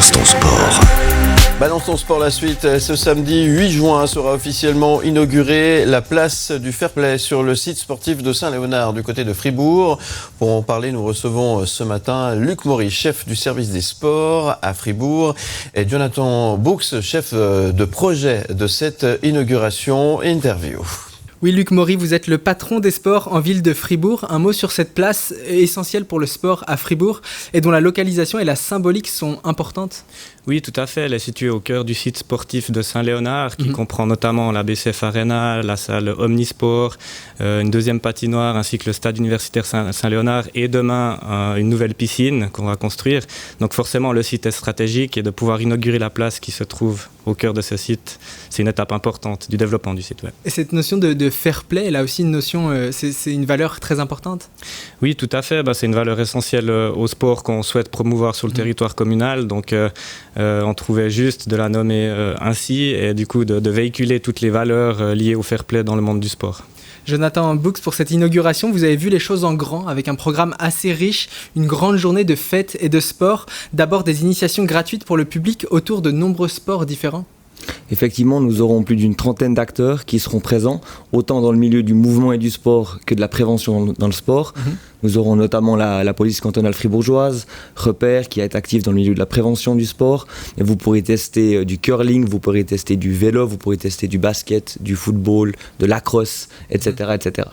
Balance ton sport. Balance ton sport, la suite. Ce samedi 8 juin sera officiellement inaugurée la place du Fair Play sur le site sportif de Saint-Léonard du côté de Fribourg. Pour en parler, nous recevons ce matin Luc Maury, chef du service des sports à Fribourg, et Jonathan Boux, chef de projet de cette inauguration. Interview. Oui, Luc Maury, vous êtes le patron des sports en ville de Fribourg. Un mot sur cette place essentielle pour le sport à Fribourg et dont la localisation et la symbolique sont importantes. Oui, tout à fait. Elle est située au cœur du site sportif de Saint-Léonard, qui comprend notamment la BCF Arena, la salle Omnisport, une deuxième patinoire, ainsi que le stade universitaire Saint-Léonard, et demain une nouvelle piscine qu'on va construire. Donc forcément, le site est stratégique, et de pouvoir inaugurer la place qui se trouve au cœur de ce site, c'est une étape importante du développement du site web. Et cette notion de fair play, elle a aussi une notion, c'est une valeur très importante. Oui, tout à fait. C'est une valeur essentielle au sport qu'on souhaite promouvoir sur le territoire communal. Donc, on trouvait juste de la nommer ainsi et du coup de véhiculer toutes les valeurs liées au fair play dans le monde du sport. Jonathan Boux, pour cette inauguration, vous avez vu les choses en grand avec un programme assez riche, une grande journée de fêtes et de sport. D'abord des initiations gratuites pour le public autour de nombreux sports différents. Effectivement, nous aurons plus d'une trentaine d'acteurs qui seront présents, autant dans le milieu du mouvement et du sport que de la prévention dans le sport. Nous aurons notamment la police cantonale fribourgeoise, Repère, qui est active dans le milieu de la prévention du sport. Et vous pourrez tester du curling, vous pourrez tester du vélo, vous pourrez tester du basket, du football, de la crosse, etc., etc.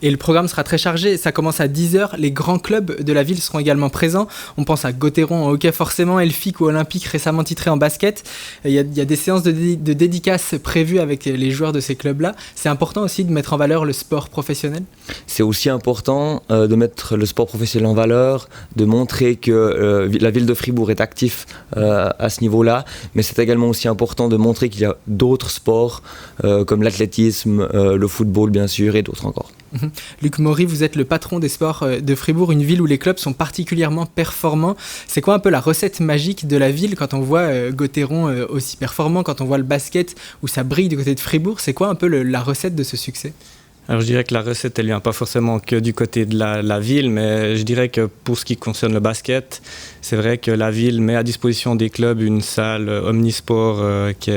Et le programme sera très chargé, ça commence à 10h, les grands clubs de la ville seront également présents. On pense à Gotteron en hockey forcément, Elfic ou Olympique récemment titré en basket. Il y a des séances de dédicaces prévues avec les joueurs de ces clubs-là. C'est important aussi de mettre en valeur le sport professionnel. C'est aussi important de mettre le sport professionnel en valeur, de montrer que la ville de Fribourg est active à ce niveau-là, mais c'est également aussi important de montrer qu'il y a d'autres sports comme l'athlétisme, le football bien sûr et d'autres encore. Luc Maury, vous êtes le patron des sports de Fribourg, une ville où les clubs sont particulièrement performants. C'est quoi un peu la recette magique de la ville quand on voit Gotteron aussi performant, quand on voit le basket où ça brille du côté de Fribourg? C'est quoi un peu la recette de ce succès? Alors je dirais que la recette, elle vient pas forcément que du côté de la ville, mais je dirais que pour ce qui concerne le basket, c'est vrai que la ville met à disposition des clubs une salle Omnisport qui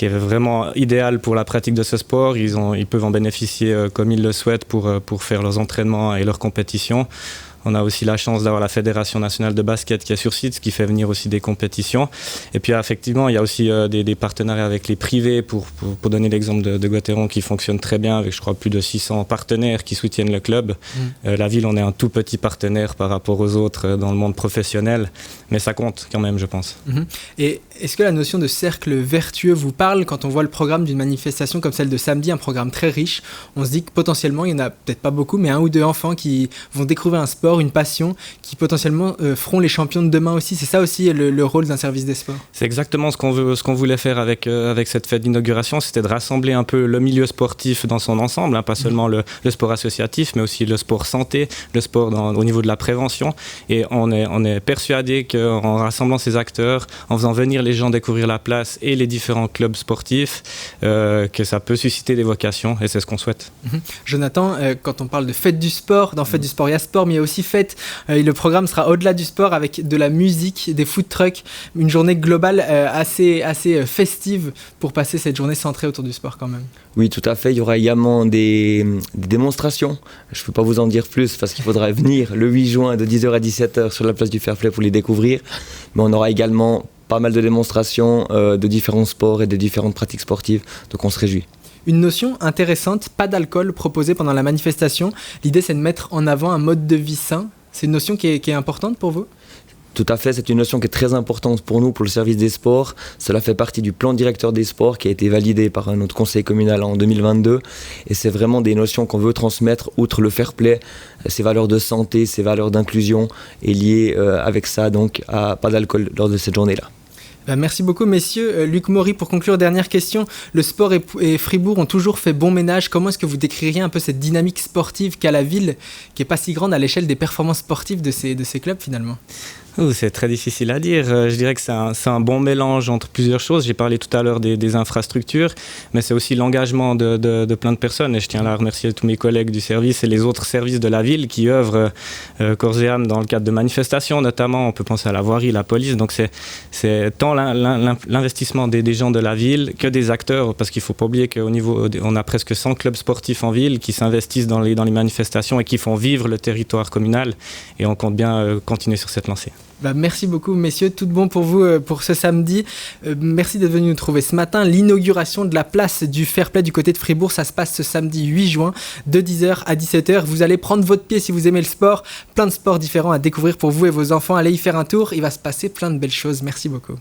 est vraiment idéal pour la pratique de ce sport. Ils peuvent en bénéficier comme ils le souhaitent pour faire leurs entraînements et leurs compétitions. On a aussi la chance d'avoir la Fédération nationale de basket qui est sur site, ce qui fait venir aussi des compétitions. Et puis effectivement, il y a aussi des partenariats avec les privés, pour donner l'exemple de Gotteron qui fonctionne très bien, avec je crois plus de 600 partenaires qui soutiennent le club. La ville, on est un tout petit partenaire par rapport aux autres dans le monde professionnel, mais ça compte quand même, je pense. Et est-ce que la notion de cercle vertueux vous parle quand on voit le programme d'une manifestation comme celle de samedi, un programme très riche? On se dit que potentiellement, il n'y en a peut-être pas beaucoup, mais un ou deux enfants qui vont découvrir un sport, une passion, qui potentiellement feront les champions de demain aussi. C'est ça aussi le rôle d'un service des sports. C'est exactement ce qu'on voulait faire avec cette fête d'inauguration, c'était de rassembler un peu le milieu sportif dans son ensemble, pas seulement le sport associatif, mais aussi le sport santé, le sport au niveau de la prévention. Et on est persuadé qu'en rassemblant ces acteurs, en faisant venir les gens découvrir la place et les différents clubs sportifs, que ça peut susciter des vocations, et c'est ce qu'on souhaite. Jonathan, quand on parle de fête du sport, dans fête du sport, il y a sport, mais il y a aussi fête. Le programme sera au-delà du sport avec de la musique, des food trucks, une journée globale assez festive pour passer cette journée centrée autour du sport quand même. Oui, tout à fait. Il y aura également des démonstrations. Je ne peux pas vous en dire plus parce qu'il faudra venir le 8 juin de 10h à 17h sur la place du Fair Play pour les découvrir. Mais on aura également pas mal de démonstrations de différents sports et de différentes pratiques sportives. Donc on se réjouit. Une notion intéressante, pas d'alcool, proposée pendant la manifestation. L'idée, c'est de mettre en avant un mode de vie sain. C'est une notion qui est importante pour vous ? Tout à fait, c'est une notion qui est très importante pour nous, pour le service des sports. Cela fait partie du plan directeur des sports qui a été validé par notre conseil communal en 2022. Et c'est vraiment des notions qu'on veut transmettre, outre le fair play, ces valeurs de santé, ces valeurs d'inclusion, et liées avec ça donc à pas d'alcool lors de cette journée-là. Merci beaucoup messieurs. Luc Maury, pour conclure, dernière question. Le sport et Fribourg ont toujours fait bon ménage. Comment est-ce que vous décririez un peu cette dynamique sportive qu'a la ville, qui n'est pas si grande à l'échelle des performances sportives de ces clubs finalement ? C'est très difficile à dire. Je dirais que c'est un bon mélange entre plusieurs choses. J'ai parlé tout à l'heure des infrastructures, mais c'est aussi l'engagement de plein de personnes. Et je tiens à remercier tous mes collègues du service et les autres services de la ville qui œuvrent corps et âme dans le cadre de manifestations, notamment. On peut penser à la voirie, la police. Donc c'est tant l'investissement des gens de la ville que des acteurs, parce qu'il ne faut pas oublier qu'au niveau, on a presque 100 clubs sportifs en ville qui s'investissent dans les manifestations et qui font vivre le territoire communal. Et on compte bien continuer sur cette lancée. Merci beaucoup messieurs, tout de bon pour vous pour ce samedi. Merci d'être venus nous trouver ce matin. L'inauguration de la place du Fair Play du côté de Fribourg, ça se passe ce samedi 8 juin de 10h à 17h. Vous allez prendre votre pied si vous aimez le sport. Plein de sports différents à découvrir pour vous et vos enfants. Allez y faire un tour, il va se passer plein de belles choses. Merci beaucoup.